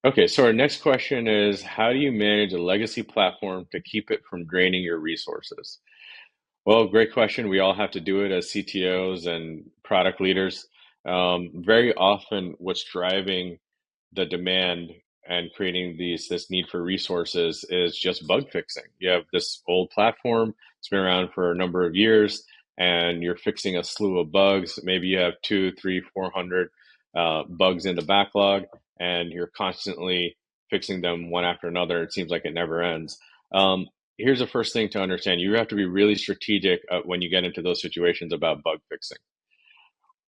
Okay, so our next question is, how do you manage a legacy platform to keep it from draining your resources? Well, great question. We all have to do it as CTOs and product leaders. Very often, what's driving the demand and creating this need for resources is just bug fixing. You have this old platform, it's been around for a number of years, and you're fixing a slew of bugs. Maybe you have two, three, 400 bugs in the backlog, and you're constantly fixing them one after another. It seems like it never ends. Here's the first thing to understand. You have to be really strategic when you get into those situations about bug fixing.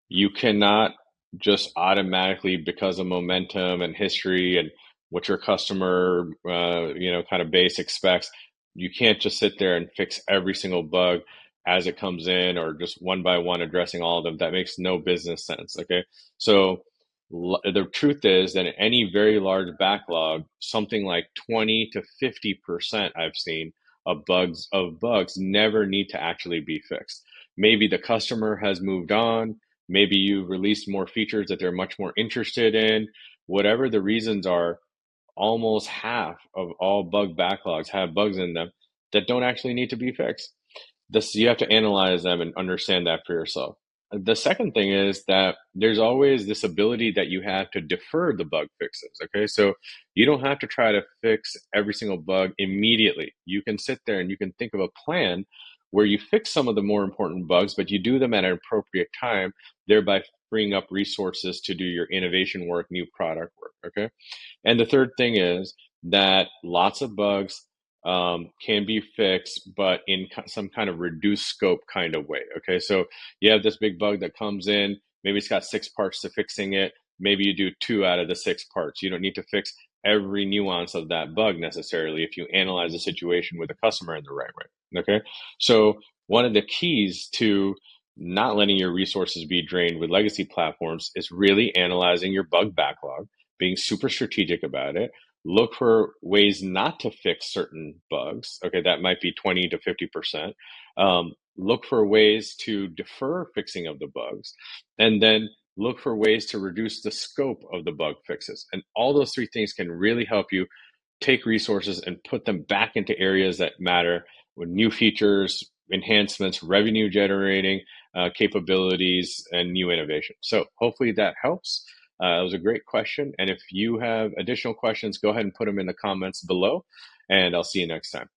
You cannot just automatically, because of momentum and history and what your customer, kind of base expects, you can't just sit there and fix every single bug as it comes in or just one by one addressing all of them. That makes no business sense. Okay. So the truth is that in any very large backlog, something like 20 to 50% I've seen of bugs never need to actually be fixed. Maybe the customer has moved on. Maybe you released more features that they're much more interested in. Whatever the reasons are, almost half of all bug backlogs have bugs in them that don't actually need to be fixed. This, you have to analyze them and understand that for yourself. The second thing is that there's always this ability that you have to defer the bug fixes. Okay, so you don't have to try to fix every single bug immediately. You can sit there and you can think of a plan where you fix some of the more important bugs, but you do them at an appropriate time, thereby freeing up resources to do your innovation work, new product work. Okay, and the third thing is that lots of bugs can be fixed, but in some kind of reduced scope kind of way. Okay, so you have this big bug that comes in, maybe it's got six parts to fixing it. Maybe you do two out of the six parts. You don't need to fix every nuance of that bug necessarily if you analyze the situation with the customer in the right way. Okay, so one of the keys to not letting your resources be drained with legacy platforms is really analyzing your bug backlog, being super strategic about it. Look for ways not to fix certain bugs. Okay, that might be 20 to 50%. Look for ways to defer fixing of the bugs, and then look for ways to reduce the scope of the bug fixes. And all those three things can really help you take resources and put them back into areas that matter with new features, enhancements, revenue generating capabilities, and new innovation. So hopefully that helps. It was a great question. And if you have additional questions, go ahead and put them in the comments below, and I'll see you next time.